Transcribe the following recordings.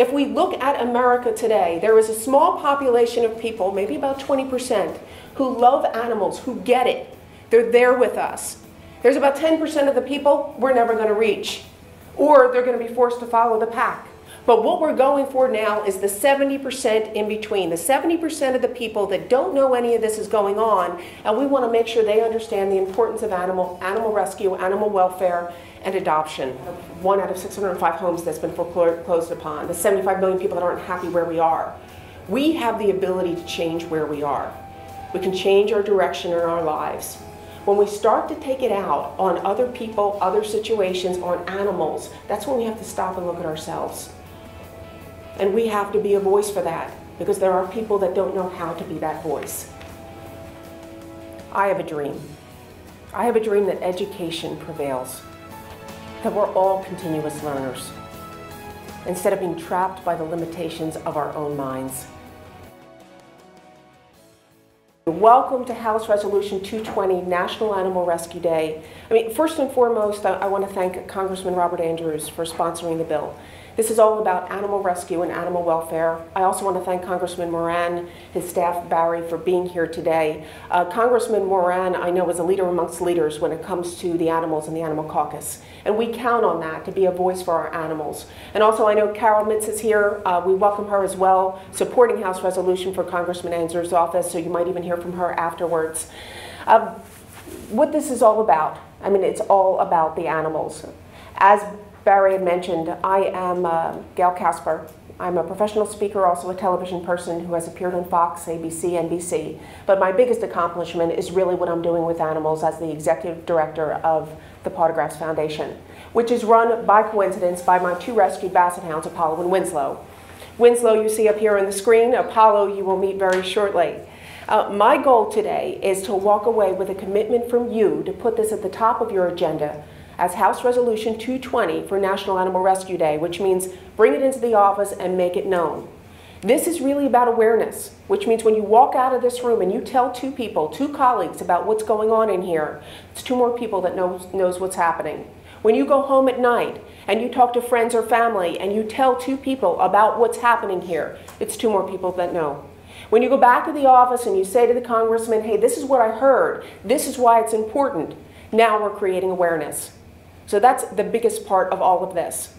If we look at America today, there is a small population of people, maybe about 20%, who love animals, who get it. They're there with us. There's about 10% of the people we're never going to reach, or they're going to be forced to follow the pack. But what we're going for now is the 70% in between, the 70% of the people that don't know any of this is going on, and we want to make sure they understand the importance of animal rescue, animal welfare, and adoption. 1 out of 605 homes that's been foreclosed upon, the 75 million people that aren't happy where we are. We have the ability to change where we are. We can change our direction in our lives. When we start to take it out on other people, other situations, on animals, that's when we have to stop and look at ourselves. And we have to be a voice for that, because there are people that don't know how to be that voice. I have a dream. I have a dream that education prevails, that we're all continuous learners, instead of being trapped by the limitations of our own minds. Welcome to House Resolution 220, National Animal Rescue Day. First and foremost, I want to thank Congressman Robert Andrews for sponsoring the bill. This is all about animal rescue and animal welfare. I also want to thank Congressman Moran, his staff, Barry, for being here today. Congressman Moran, I know, is a leader amongst leaders when it comes to the animals and the Animal Caucus. And we count on that to be a voice for our animals. And also, I know Carol Mitz is here. We welcome her as well, supporting House Resolution for Congressman Andrews' office, so you might even hear from her afterwards. What this is all about, it's all about the animals. As Barry had mentioned, I am Gail Kasper. I'm a professional speaker, also a television person who has appeared on Fox, ABC, NBC. But my biggest accomplishment is really what I'm doing with animals as the executive director of the Potographs Foundation, which is run by coincidence by my 2 rescued basset hounds, Apollo and Winslow. Winslow you see up here on the screen, Apollo you will meet very shortly. My goal today is to walk away with a commitment from you to put this at the top of your agenda as House Resolution 220 for National Animal Rescue Day, which means bring it into the office and make it known. This is really about awareness, which means when you walk out of this room and you tell 2 people, 2 colleagues about what's going on in here, it's 2 more people that knows what's happening. When you go home at night and you talk to friends or family and you tell 2 people about what's happening here, it's 2 more people that know. When you go back to the office and you say to the congressman, hey, this is what I heard, this is why it's important, now we're creating awareness. So that's the biggest part of all of this.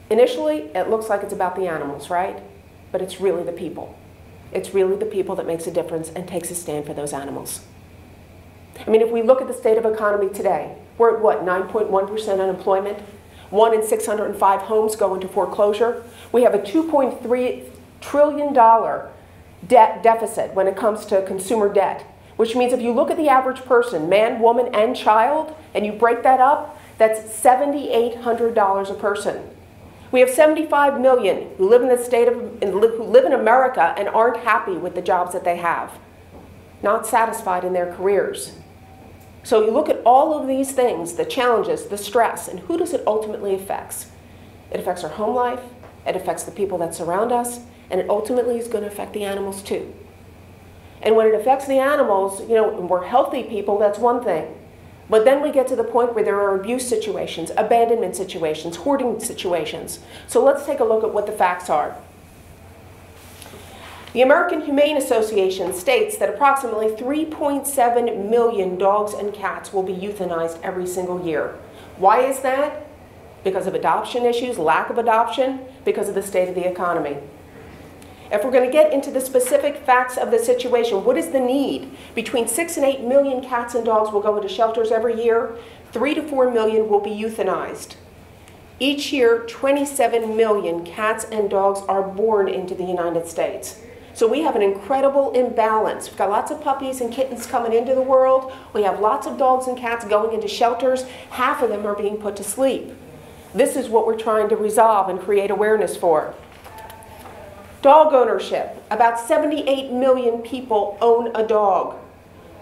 Initially, it looks like it's about the animals, right? But it's really the people. It's really the people that makes a difference and takes a stand for those animals. If we look at the state of economy today, we're at what, 9.1% unemployment? 1 in 605 homes go into foreclosure. We have a $2.3 trillion debt deficit when it comes to consumer debt, which means if you look at the average person, man, woman, and child, and you break that up, that's $7,800 a person. We have 75 million who live in who live in America and aren't happy with the jobs that they have, not satisfied in their careers. So you look at all of these things, the challenges, the stress, and who does it ultimately affect? It affects our home life, it affects the people that surround us, and it ultimately is going to affect the animals too. And when it affects the animals, and we're healthy people, that's one thing. But then we get to the point where there are abuse situations, abandonment situations, hoarding situations. So let's take a look at what the facts are. The American Humane Association states that approximately 3.7 million dogs and cats will be euthanized every single year. Why is that? Because of adoption issues, lack of adoption, because of the state of the economy. If we're going to get into the specific facts of the situation, what is the need? Between 6 and 8 million cats and dogs will go into shelters every year. 3 to 4 million will be euthanized. Each year, 27 million cats and dogs are born into the United States. So we have an incredible imbalance. We've got lots of puppies and kittens coming into the world. We have lots of dogs and cats going into shelters. Half of them are being put to sleep. This is what we're trying to resolve and create awareness for. Dog ownership. About 78 million people own a dog.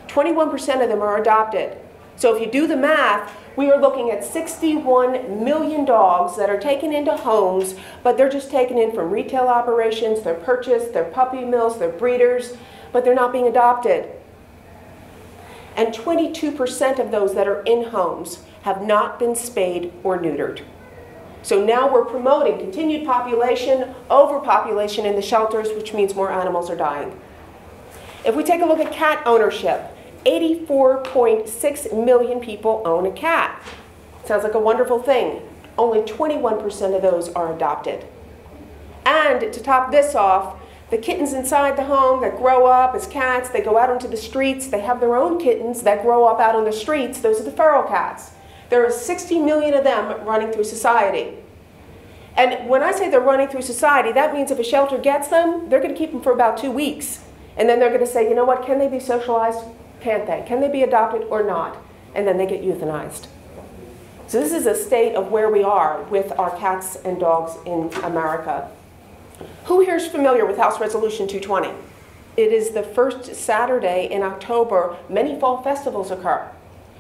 21% of them are adopted. So if you do the math, we are looking at 61 million dogs that are taken into homes, but they're just taken in from retail operations, they're purchased, they're puppy mills, they're breeders, but they're not being adopted. And 22% of those that are in homes have not been spayed or neutered. So now we're promoting continued population, overpopulation in the shelters, which means more animals are dying. If we take a look at cat ownership, 84.6 million people own a cat. Sounds like a wonderful thing. Only 21% of those are adopted. And to top this off, the kittens inside the home that grow up as cats, they go out onto the streets, they have their own kittens that grow up out on the streets. Those are the feral cats. There are 60 million of them running through society. And when I say they're running through society, that means if a shelter gets them, they're going to keep them for about 2 weeks. And then they're going to say, you know what, can they be socialized? Can't they? Can they be adopted or not? And then they get euthanized. So this is a state of where we are with our cats and dogs in America. Who here is familiar with House Resolution 220? It is the first Saturday in October. Many fall festivals occur,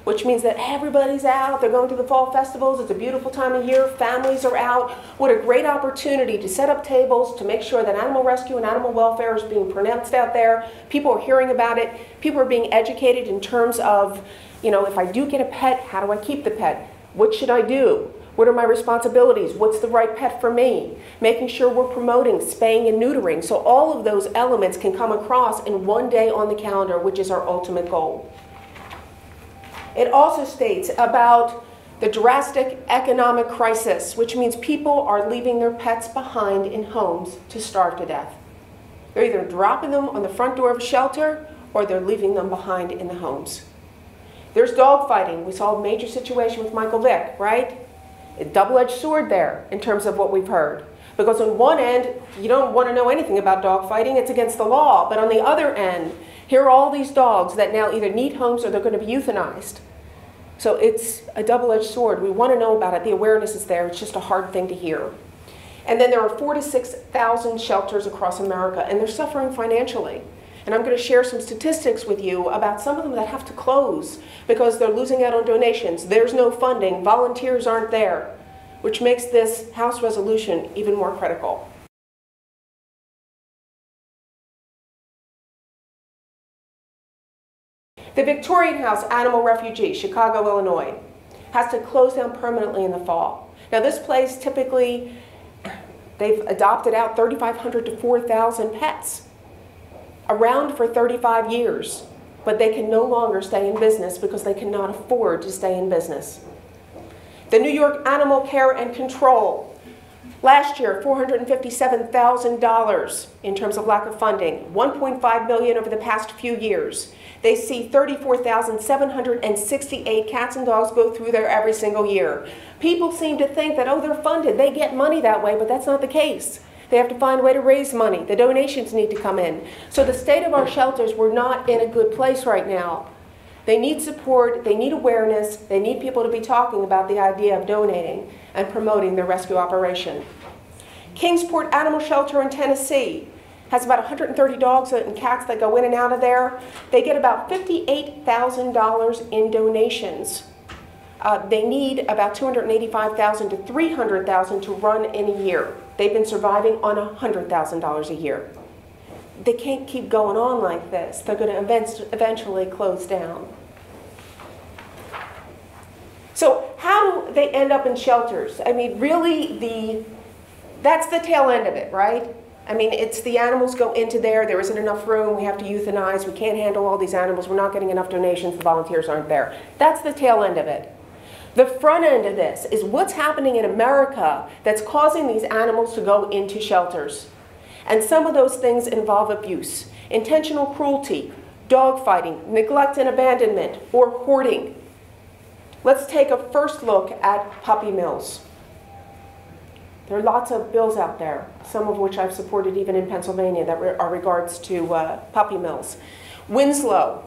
which means that everybody's out. They're going to the fall festivals. It's a beautiful time of year. Families are out. What a great opportunity to set up tables to make sure that animal rescue and animal welfare is being pronounced out there. People are hearing about it. People are being educated in terms of, you know, if I do get a pet, how do I keep the pet? What should I do? What are my responsibilities? What's the right pet for me? Making sure we're promoting spaying and neutering. So all of those elements can come across in one day on the calendar, which is our ultimate goal. It also states about the drastic economic crisis, which means people are leaving their pets behind in homes to starve to death. They're either dropping them on the front door of a shelter or they're leaving them behind in the homes. There's dog fighting. We saw a major situation with Michael Vick, right? A double-edged sword there in terms of what we've heard. Because on one end, you don't want to know anything about dog fighting. It's against the law. But on the other end, here are all these dogs that now either need homes or they're going to be euthanized. So it's a double-edged sword. We want to know about it. The awareness is there. It's just a hard thing to hear. And then there are 4,000 to 6,000 shelters across America, and they're suffering financially. And I'm going to share some statistics with you about some of them that have to close because they're losing out on donations. There's no funding. Volunteers aren't there, which makes this House resolution even more critical. The Victorian House Animal Refugee, Chicago, Illinois, has to close down permanently in the fall. Now this place typically, they've adopted out 3,500 to 4,000 pets. Around for 35 years, but they can no longer stay in business because they cannot afford to stay in business. The New York Animal Care and Control, last year $457,000 in terms of lack of funding, $1.5 million over the past few years. They see 34,768 cats and dogs go through there every single year. People seem to think that, oh, they're funded, they get money that way, but that's not the case. They have to find a way to raise money. The donations need to come in. So the state of our shelters, we're not in a good place right now. They need support, they need awareness, they need people to be talking about the idea of donating and promoting their rescue operation. Kingsport Animal Shelter in Tennessee has about 130 dogs and cats that go in and out of there. They get about $58,000 in donations. They need about $285,000 to $300,000 to run in a year. They've been surviving on $100,000 a year. They can't keep going on like this. They're going to eventually close down. So how do they end up in shelters? I mean, really, that's the tail end of it, right? I mean, it's the animals go into there isn't enough room, we have to euthanize, we can't handle all these animals, we're not getting enough donations, the volunteers aren't there. That's the tail end of it. The front end of this is what's happening in America that's causing these animals to go into shelters. And some of those things involve abuse, intentional cruelty, dog fighting, neglect and abandonment, or hoarding. Let's take a first look at puppy mills. There are lots of bills out there, some of which I've supported even in Pennsylvania that are regards to puppy mills. Winslow,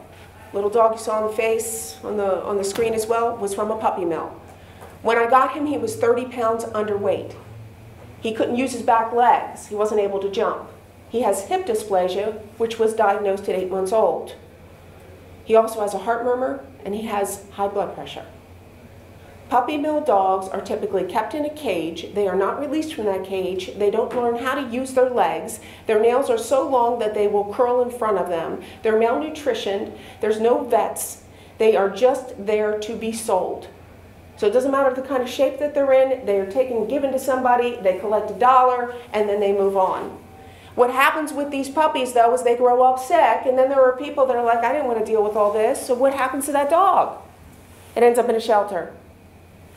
little dog you saw on the face, on the screen as well, was from a puppy mill. When I got him, he was 30 pounds underweight. He couldn't use his back legs. He wasn't able to jump. He has hip dysplasia, which was diagnosed at 8 months old. He also has a heart murmur, and he has high blood pressure. Puppy mill dogs are typically kept in a cage. They are not released from that cage. They don't learn how to use their legs. Their nails are so long that they will curl in front of them. They're malnutritioned. There's no vets. They are just there to be sold. So it doesn't matter the kind of shape that they're in, they are taken, given to somebody, they collect $1, and then they move on. What happens with these puppies, though, is they grow up sick, and then there are people that are like, I didn't want to deal with all this, so what happens to that dog? It ends up in a shelter.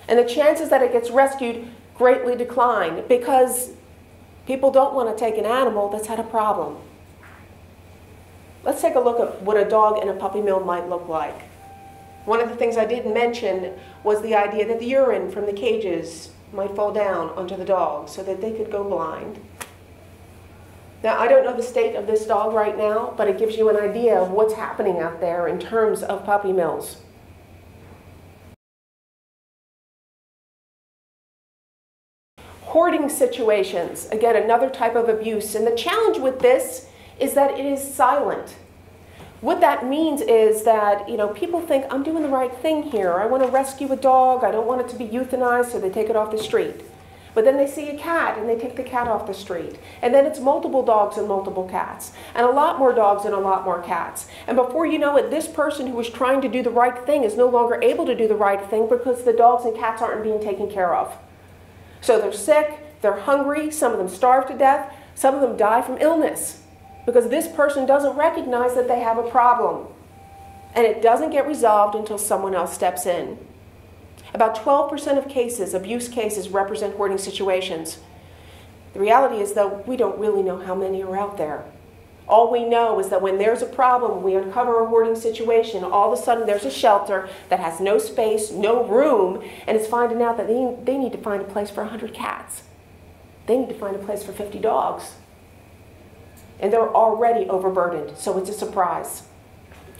And the chances that it gets rescued greatly decline because people don't want to take an animal that's had a problem. Let's take a look at what a dog in a puppy mill might look like. One of the things I didn't mention was the idea that the urine from the cages might fall down onto the dog so that they could go blind. Now, I don't know the state of this dog right now, but it gives you an idea of what's happening out there in terms of puppy mills. Hoarding situations, again, another type of abuse. And the challenge with this is that it is silent. What that means is that, people think, I'm doing the right thing here. I want to rescue a dog. I don't want it to be euthanized, so they take it off the street. But then they see a cat, and they take the cat off the street. And then it's multiple dogs and multiple cats. And a lot more dogs and a lot more cats. And before you know it, this person who was trying to do the right thing is no longer able to do the right thing because the dogs and cats aren't being taken care of. So they're sick, they're hungry, some of them starve to death, some of them die from illness. Because this person doesn't recognize that they have a problem. And it doesn't get resolved until someone else steps in. About 12% of cases, abuse cases, represent hoarding situations. The reality is, though, we don't really know how many are out there. All we know is that when there's a problem, we uncover a hoarding situation, all of a sudden there's a shelter that has no space, no room, and it's finding out that they need to find a place for 100 cats. They need to find a place for 50 dogs. And they're already overburdened, so it's a surprise.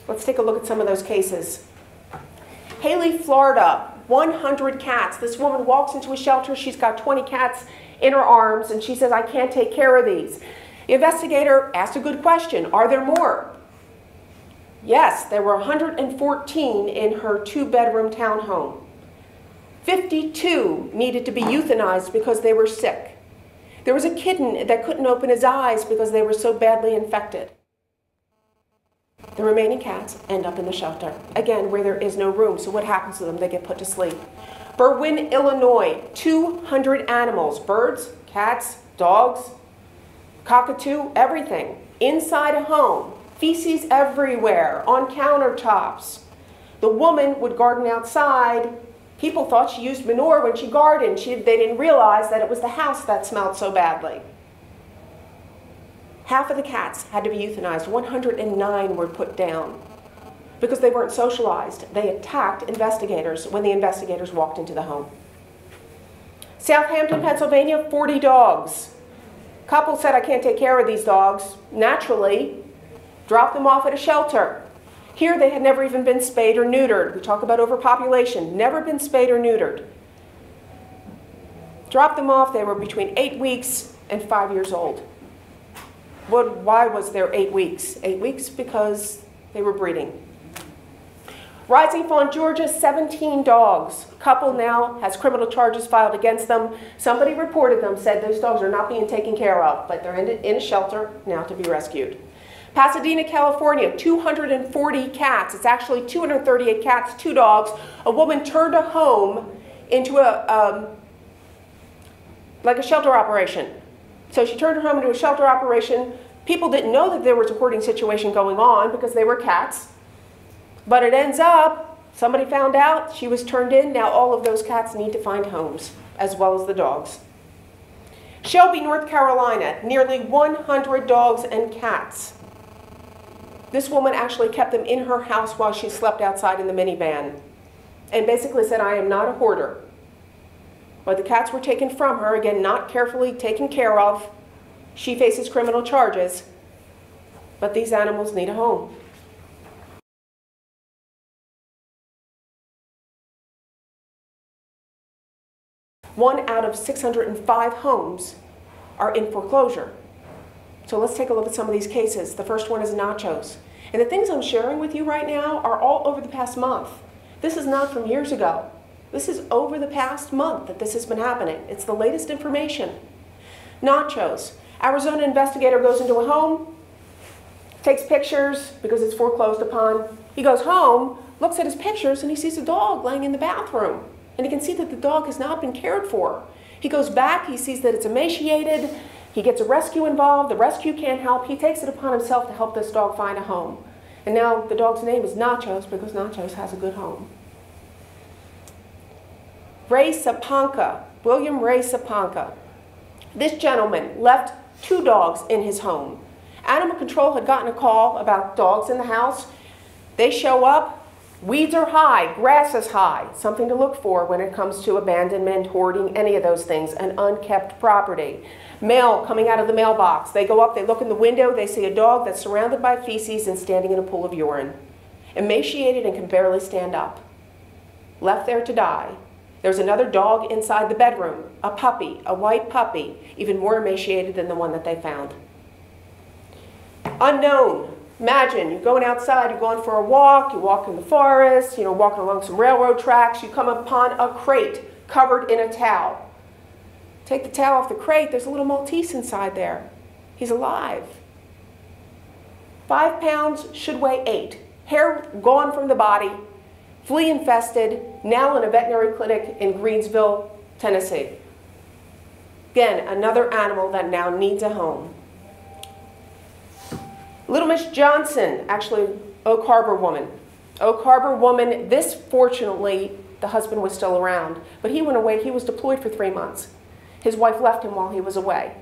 Let's take a look at some of those cases. Haley, Florida, 100 cats. This woman walks into a shelter. She's got 20 cats in her arms, and she says, I can't take care of these. The investigator asked a good question. Are there more? Yes, there were 114 in her 2-bedroom townhome. 52 needed to be euthanized because they were sick. There was a kitten that couldn't open his eyes because they were so badly infected. The remaining cats end up in the shelter, again, where there is no room. So what happens to them? They get put to sleep. Berwyn, Illinois, 200 animals, birds, cats, dogs, cockatoo, everything, inside a home, feces everywhere, on countertops. The woman would garden outside. People thought she used manure when she gardened. They didn't realize that it was the house that smelled so badly. Half of the cats had to be euthanized. 109 were put down because they weren't socialized. They attacked investigators when the investigators walked into the home. Southampton, Pennsylvania, 40 dogs. Couple said, I can't take care of these dogs. Naturally, dropped them off at a shelter. Here they had never even been spayed or neutered. We talk about overpopulation. Never been spayed or neutered. Dropped them off. They were between 8 weeks and 5 years old. Why was there 8 weeks? 8 weeks because they were breeding. Rising Fawn, Georgia, 17 dogs. Couple now has criminal charges filed against them. Somebody reported them, said those dogs are not being taken care of, but they're in a shelter now to be rescued. Pasadena, California, 240 cats. It's actually 238 cats, 2 dogs. A woman turned a home into like a shelter operation. So she turned her home into a shelter operation. People didn't know that there was a hoarding situation going on because they were cats. But it ends up, somebody found out, she was turned in. Now all of those cats need to find homes, as well as the dogs. Shelby, North Carolina, nearly 100 dogs and cats. This woman actually kept them in her house while she slept outside in the minivan and basically said, I am not a hoarder. But the cats were taken from her, again, not carefully taken care of. She faces criminal charges, but these animals need a home. One out of 605 homes are in foreclosure. So let's take a look at some of these cases. The first one is Nachos. And the things I'm sharing with you right now are all over the past month. This is not from years ago. This is over the past month that this has been happening. It's the latest information. Nachos. Arizona investigator goes into a home, takes pictures because it's foreclosed upon. He goes home, looks at his pictures, and he sees a dog laying in the bathroom. And he can see that the dog has not been cared for. He goes back, he sees that it's emaciated, he gets a rescue involved, the rescue can't help, he takes it upon himself to help this dog find a home. And now the dog's name is Nachos because Nachos has a good home. Ray Sapanka, William Ray Sapanka. This gentleman left 2 dogs in his home. Animal control had gotten a call about dogs in the house. They show up, weeds are high, grass is high, something to look for when it comes to abandonment, hoarding, any of those things, and unkept property. Mail coming out of the mailbox. They go up, they look in the window, they see a dog that's surrounded by feces and standing in a pool of urine. Emaciated and can barely stand up. Left there to die. There's another dog inside the bedroom, a puppy, a white puppy, even more emaciated than the one that they found. Unknown. Imagine you're going outside, you're going for a walk, you walk in the forest, walking along some railroad tracks, you come upon a crate covered in a towel. Take the towel off the crate, there's a little Maltese inside there. He's alive. 5 pounds, should weigh 8. Hair gone from the body, flea infested, now in a veterinary clinic in Greensville, Tennessee. Again, another animal that now needs a home. Little Miss Johnson, actually Oak Harbor woman. Oak Harbor woman, this fortunately, the husband was still around, but he went away, he was deployed for 3 months. His wife left him while he was away.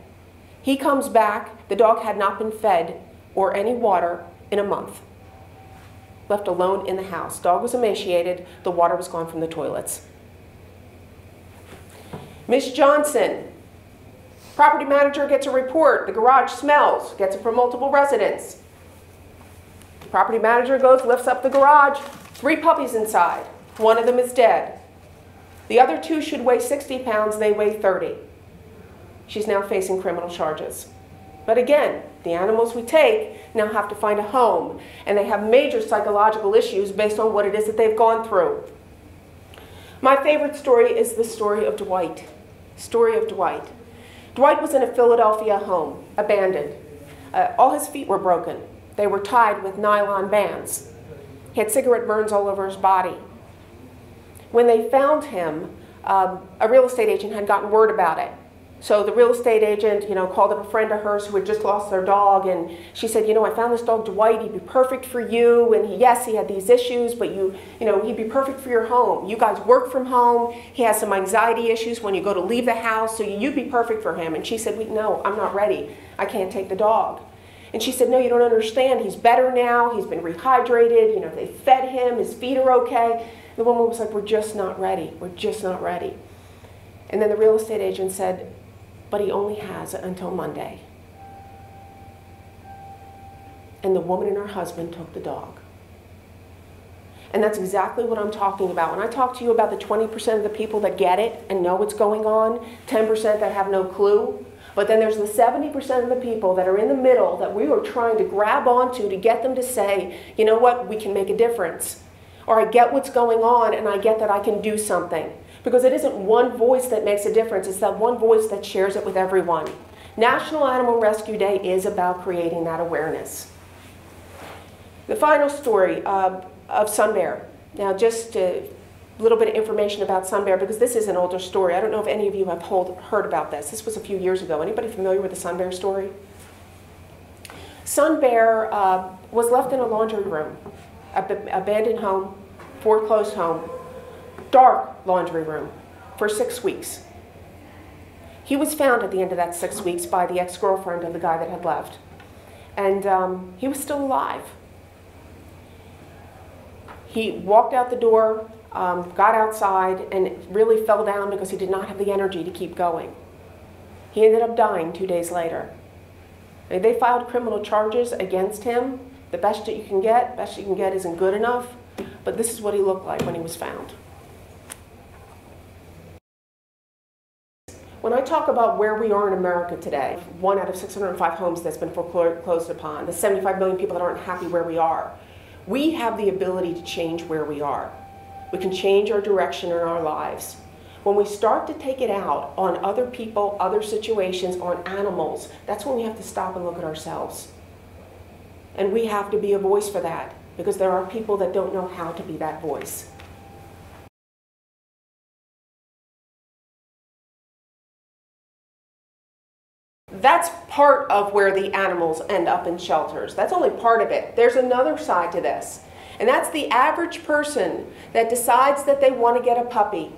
He comes back, the dog had not been fed or any water in a month. Left alone in the house. Dog was emaciated, the water was gone from the toilets. Miss Johnson, property manager gets a report, the garage smells, gets it from multiple residents. Property manager goes, lifts up the garage, 3 puppies inside. 1 of them is dead. The other 2 should weigh 60 pounds, they weigh 30. She's now facing criminal charges. But again, the animals we take now have to find a home, and they have major psychological issues based on what it is that they've gone through. My favorite story is the story of Dwight. Story of Dwight. Dwight was in a Philadelphia home, abandoned. All his feet were broken. They were tied with nylon bands. He had cigarette burns all over his body. When they found him, a real estate agent had gotten word about it. So the real estate agent, called up a friend of hers who had just lost their dog, and she said, I found this dog Dwight, he'd be perfect for you, and yes, he had these issues, but he'd be perfect for your home. You guys work from home, he has some anxiety issues when you go to leave the house, so you'd be perfect for him. And she said, no, I'm not ready, I can't take the dog. And she said, no, you don't understand, he's better now, he's been rehydrated, they fed him, his feet are okay. The woman was like, we're just not ready, we're just not ready. And then the real estate agent said, but he only has until Monday. And the woman and her husband took the dog. And that's exactly what I'm talking about. When I talk to you about the 20% of the people that get it and know what's going on, 10% that have no clue, but then there's the 70% of the people that are in the middle that we are trying to grab onto to get them to say, you know what, we can make a difference. Or I get what's going on and I get that I can do something. Because it isn't one voice that makes a difference, it's that one voice that shares it with everyone. National Animal Rescue Day is about creating that awareness. The final story of Sun Bear. Now just a little bit of information about Sun Bear, because this is an older story. I don't know if any of you have heard about this. This was a few years ago. Anybody familiar with the Sun Bear story? Sun Bear was left in a laundry room, abandoned home, foreclosed home, dark laundry room for 6 weeks. He was found at the end of that 6 weeks by the ex-girlfriend of the guy that had left. And he was still alive. He walked out the door, got outside, and really fell down because he did not have the energy to keep going. He ended up dying 2 days later. They filed criminal charges against him. The best that you can get isn't good enough, but this is what he looked like when he was found. When I talk about where we are in America today, 1 out of 605 homes that's been foreclosed upon, the 75 million people that aren't happy where we are, we have the ability to change where we are. We can change our direction in our lives. When we start to take it out on other people, other situations, on animals, that's when we have to stop and look at ourselves. And we have to be a voice for that, because there are people that don't know how to be that voice. That's part of where the animals end up in shelters. That's only part of it. There's another side to this. And that's the average person that decides that they want to get a puppy.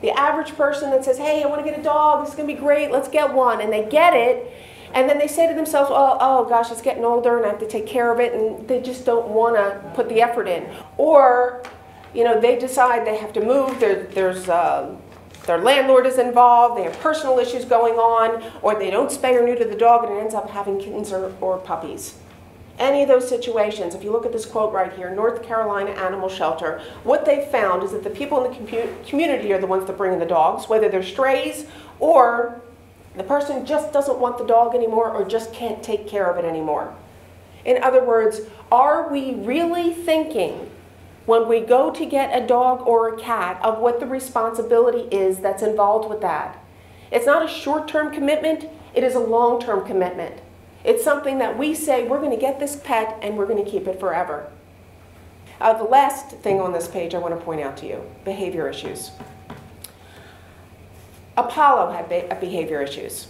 The average person that says, hey, I want to get a dog, this is going to be great, let's get one. And they get it, and then they say to themselves, oh gosh, it's getting older and I have to take care of it, and they just don't want to put the effort in. Or, you know, they decide they have to move, their landlord is involved, they have personal issues going on, or they don't spay or neuter the dog and it ends up having kittens or puppies. Any of those situations, if you look at this quote right here, North Carolina Animal Shelter, what they found is that the people in the community are the ones that bring in the dogs, whether they're strays or the person just doesn't want the dog anymore or just can't take care of it anymore. In other words, are we really thinking when we go to get a dog or a cat of what the responsibility is that's involved with that? It's not a short-term commitment, it is a long-term commitment. It's something that we say, we're going to get this pet and we're going to keep it forever. The last thing on this page I want to point out to you, behavior issues. Apollo had behavior issues.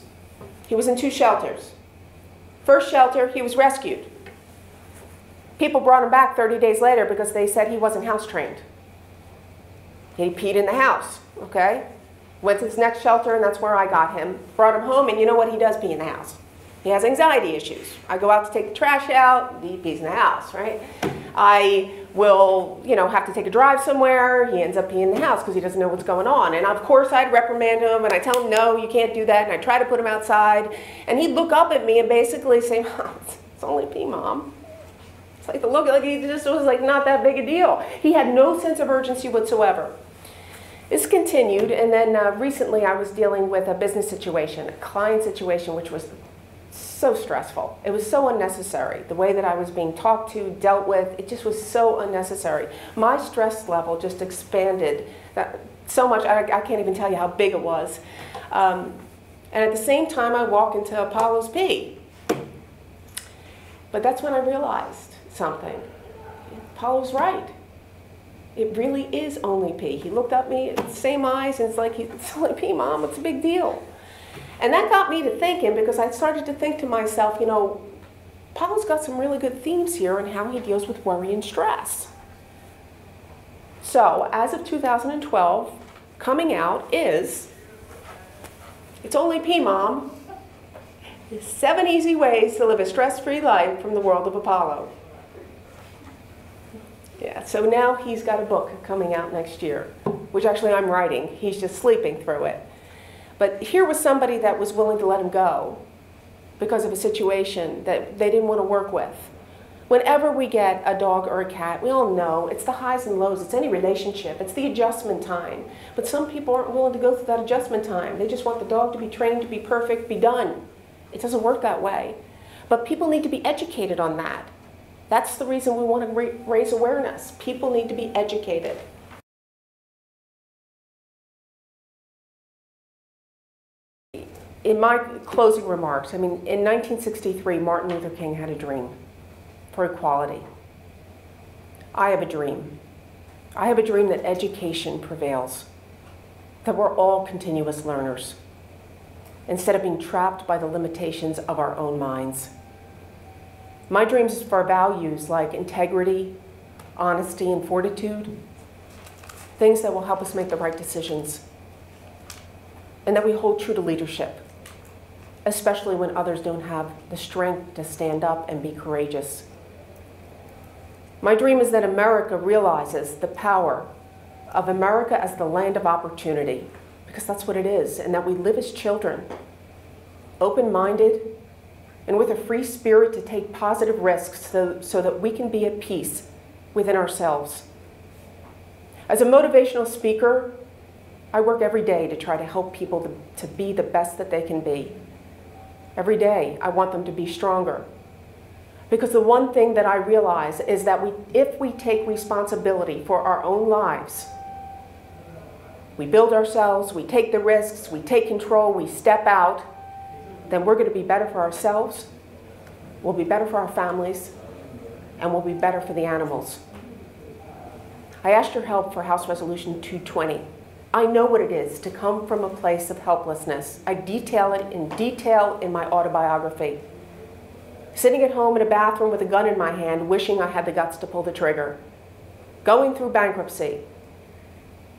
He was in 2 shelters. First shelter, he was rescued. People brought him back 30 days later because they said he wasn't house trained. He peed in the house, okay? Went to his next shelter, and that's where I got him. Brought him home, and you know what? He does pee in the house. He has anxiety issues. I go out to take the trash out, he pees in the house, right? I will, you know, have to take a drive somewhere, he ends up peeing in the house because he doesn't know what's going on. And of course I'd reprimand him and I tell him, no, you can't do that, and I try to put him outside. And he'd look up at me and basically say, it's only pee, Mom. It's like the look, like he just was like not that big a deal. He had no sense of urgency whatsoever. This continued, and then recently I was dealing with a business situation, a client situation, which was so stressful. It was so unnecessary. The way that I was being talked to, dealt with, it just was so unnecessary. My stress level just expanded so much, I can't even tell you how big it was. And at the same time, I walk into Apollo's pee. But that's when I realized something. Apollo's right. It really is only pee. He looked at me, same eyes, and it's like, it's only pee, Mom, it's a big deal. And that got me to thinking, because I started to think to myself, you know, Apollo's got some really good themes here in how he deals with worry and stress. So, as of 2012, coming out is, it's only pee, Mom, 7 easy ways to live a stress-free life from the world of Apollo. Yeah, so now he's got a book coming out next year, which actually I'm writing. He's just sleeping through it. But here was somebody that was willing to let him go because of a situation that they didn't want to work with. Whenever we get a dog or a cat, we all know it's the highs and lows. It's any relationship. It's the adjustment time. But some people aren't willing to go through that adjustment time. They just want the dog to be trained, to be perfect, be done. It doesn't work that way. But people need to be educated on that. That's the reason we want to raise awareness. People need to be educated. In my closing remarks, I mean, in 1963, Martin Luther King had a dream for equality. I have a dream. I have a dream that education prevails, that we're all continuous learners, instead of being trapped by the limitations of our own minds. My dream is for values like integrity, honesty, and fortitude, things that will help us make the right decisions, and that we hold true to leadership, especially when others don't have the strength to stand up and be courageous. My dream is that America realizes the power of America as the land of opportunity, because that's what it is, and that we live as children, open-minded, and with a free spirit to take positive risks so that we can be at peace within ourselves. As a motivational speaker, I work every day to try to help people to be the best that they can be. Every day, I want them to be stronger. Because the one thing that I realize is that if we take responsibility for our own lives, we build ourselves, we take the risks, we take control, we step out, then we're going to be better for ourselves, we'll be better for our families, and we'll be better for the animals. I asked your help for House Resolution 220. I know what it is to come from a place of helplessness. I detail it in detail in my autobiography. Sitting at home in a bathroom with a gun in my hand, wishing I had the guts to pull the trigger. Going through bankruptcy.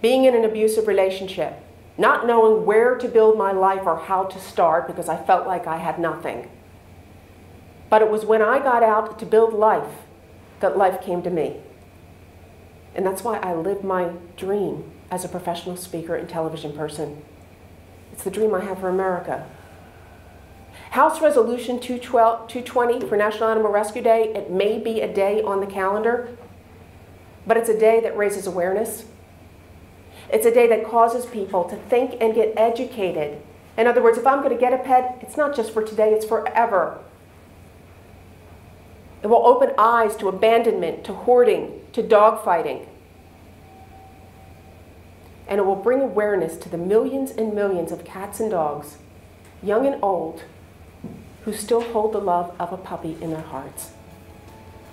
Being in an abusive relationship. Not knowing where to build my life or how to start because I felt like I had nothing. But it was when I got out to build life that life came to me. And that's why I live my dream as a professional speaker and television person. It's the dream I have for America. House Resolution 220 for National Animal Rescue Day, it may be a day on the calendar, but it's a day that raises awareness. It's a day that causes people to think and get educated. In other words, if I'm going to get a pet, it's not just for today, it's forever. It will open eyes to abandonment, to hoarding, to dogfighting. And it will bring awareness to the millions and millions of cats and dogs, young and old, who still hold the love of a puppy in their hearts.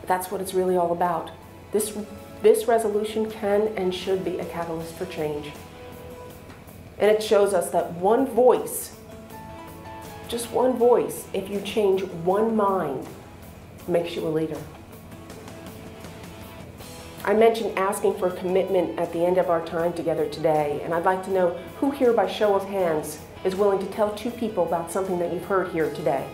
That's what it's really all about. This resolution can and should be a catalyst for change. And it shows us that one voice, just one voice, if you change one mind, makes you a leader. I mentioned asking for a commitment at the end of our time together today, and I'd like to know who here by show of hands is willing to tell two people about something that you've heard here today.